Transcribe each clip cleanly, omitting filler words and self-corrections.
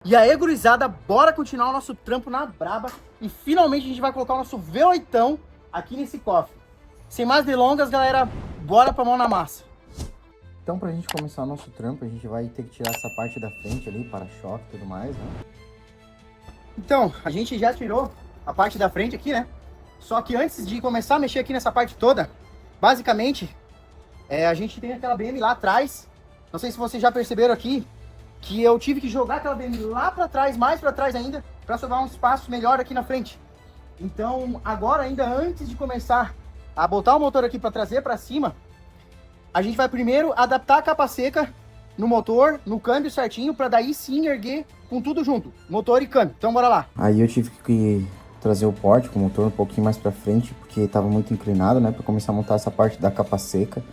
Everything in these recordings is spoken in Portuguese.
E aí, gurizada, bora continuar o nosso trampo na braba e finalmente a gente vai colocar o nosso V8 aqui nesse cofre. Sem mais delongas, galera, bora pra mão na massa. Então, pra gente começar o nosso trampo, a gente vai ter que tirar essa parte da frente ali, para-choque e tudo mais, né? Então, a gente já tirou a parte da frente aqui, né? Só que antes de começar a mexer aqui nessa parte toda, basicamente, a gente tem aquela BM lá atrás. Não sei se vocês já perceberam aqui, que eu tive que jogar aquela BM lá pra trás, mais pra trás ainda, pra sobrar um espaço melhor aqui na frente. Então, agora ainda antes de começar a botar o motor aqui pra trazer pra cima, a gente vai primeiro adaptar a capa seca no motor, no câmbio certinho, pra daí sim erguer com tudo junto, motor e câmbio. Então, bora lá. Aí eu tive que trazer o porte com o motor um pouquinho mais pra frente, porque tava muito inclinado, né? Pra começar a montar essa parte da capa seca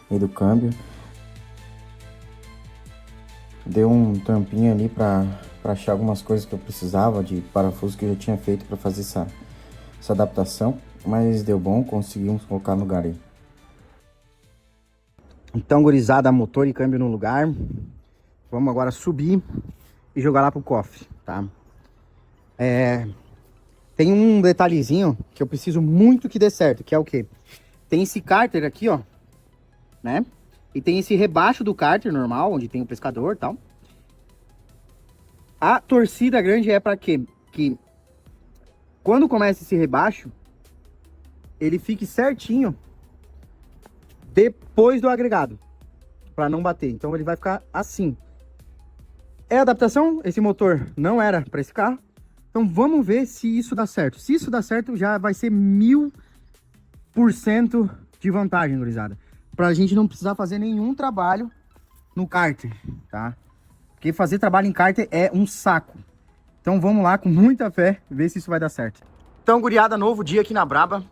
e do câmbio. Deu um tampinho ali pra achar algumas coisas que eu precisava, de parafuso que eu já tinha feito pra fazer essa adaptação. Mas deu bom, conseguimos colocar no lugar aí. Então, gurizada, motor e câmbio no lugar. Vamos agora subir e jogar lá pro cofre, tá? Tem um detalhezinho que eu preciso muito que dê certo, que é o quê? Tem esse cárter aqui, ó, né? E tem esse rebaixo do cárter normal, onde tem o pescador e tal. A torcida grande é pra quê? Que quando começa esse rebaixo, ele fique certinho depois do agregado, pra não bater. Então ele vai ficar assim. É adaptação, esse motor não era pra esse carro. Então vamos ver se isso dá certo. Se isso dá certo, já vai ser 1000% de vantagem, gurizada. Pra gente não precisar fazer nenhum trabalho no cárter, tá? Porque fazer trabalho em cárter é um saco. Então vamos lá com muita fé, ver se isso vai dar certo. Então, guriada, novo dia aqui na Braba.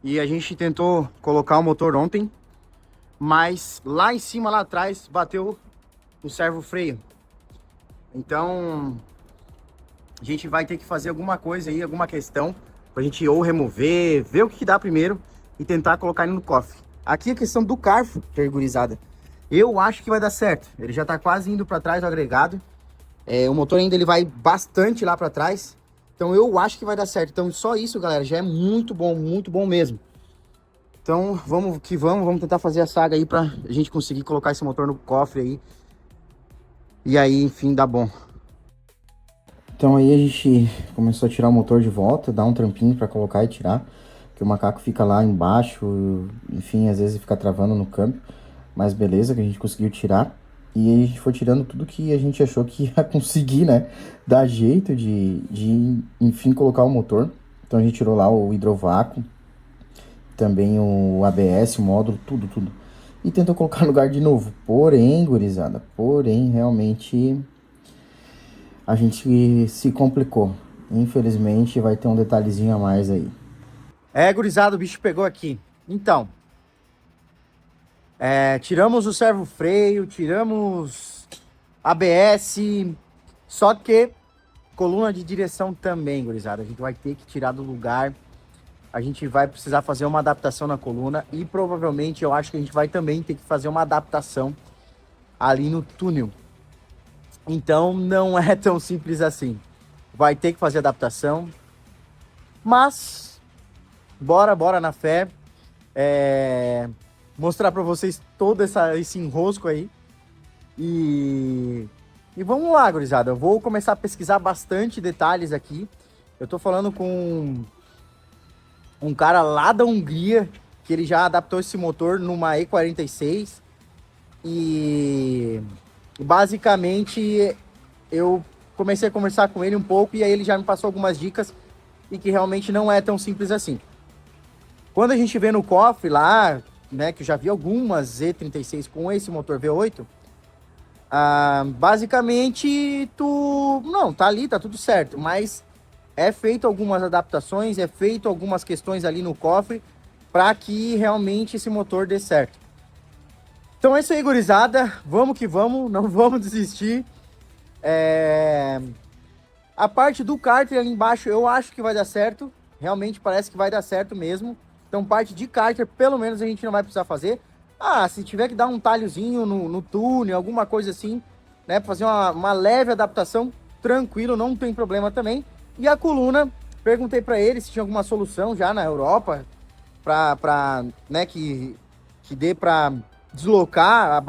E a gente tentou colocar o motor ontem, mas lá em cima, lá atrás, bateu o servo freio. Então, a gente vai ter que fazer alguma coisa aí, alguma questão, pra gente ou remover, ver o que dá primeiro e tentar colocar ele no cofre. Aqui a questão do carro, gurizada, eu acho que vai dar certo. Ele já tá quase indo pra trás do agregado. O motor ainda ele vai bastante lá pra trás. Então eu acho que vai dar certo. Então só isso, galera, já é muito bom mesmo. Então vamos que vamos tentar fazer a saga aí pra gente conseguir colocar esse motor no cofre aí. E aí, enfim, dá bom. Então aí a gente começou a tirar o motor de volta, dar um trampinho pra colocar e tirar. Que o macaco fica lá embaixo, enfim, às vezes fica travando no câmbio. Mas beleza, que a gente conseguiu tirar. E aí a gente foi tirando tudo que a gente achou que ia conseguir, né? Dar jeito de enfim, colocar o motor. Então a gente tirou lá o hidrovácuo, também o ABS, o módulo, tudo. E tentou colocar no lugar de novo. Porém, gurizada, realmente a gente se complicou. Infelizmente vai ter um detalhezinho a mais aí. Gurizada, o bicho pegou aqui. Então, tiramos o servo freio, tiramos ABS, só que coluna de direção também, gurizada. A gente vai ter que tirar do lugar. A gente vai precisar fazer uma adaptação na coluna e provavelmente eu acho que a gente vai também ter que fazer uma adaptação ali no túnel. Então não é tão simples assim. Vai ter que fazer adaptação, mas bora na fé. Mostrar para vocês todo esse enrosco aí. E vamos lá, gurizada. Eu vou começar a pesquisar bastante detalhes aqui. Eu tô falando com um cara lá da Hungria, que ele já adaptou esse motor numa E46. E basicamente eu comecei a conversar com ele um pouco e aí ele já me passou algumas dicas e que realmente não é tão simples assim. Quando a gente vê no cofre lá, né, que eu já vi algumas E36 com esse motor V8, basicamente tá ali, tá tudo certo, mas é feito algumas adaptações, é feito algumas questões ali no cofre para que realmente esse motor dê certo. Então é isso aí, gurizada, vamos que vamos, não vamos desistir. A parte do cárter ali embaixo eu acho que vai dar certo, realmente parece que vai dar certo mesmo. Então parte de cárter pelo menos a gente não vai precisar fazer. Se tiver que dar um talhozinho no túnel, alguma coisa assim, né, pra fazer uma leve adaptação, tranquilo, não tem problema também. E a coluna, perguntei para ele se tinha alguma solução já na Europa né, que dê para deslocar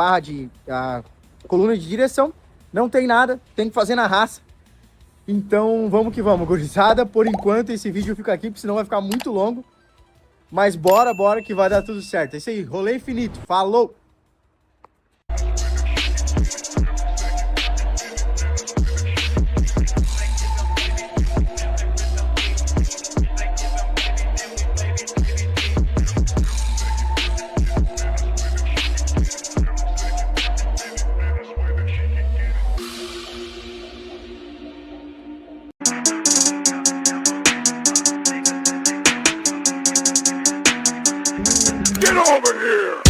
a coluna de direção. Não tem nada, tem que fazer na raça. Então vamos que vamos, gurizada. Por enquanto esse vídeo fica aqui, porque senão vai ficar muito longo. Mas bora que vai dar tudo certo. É isso aí, rolê infinito. Falou! Get over here!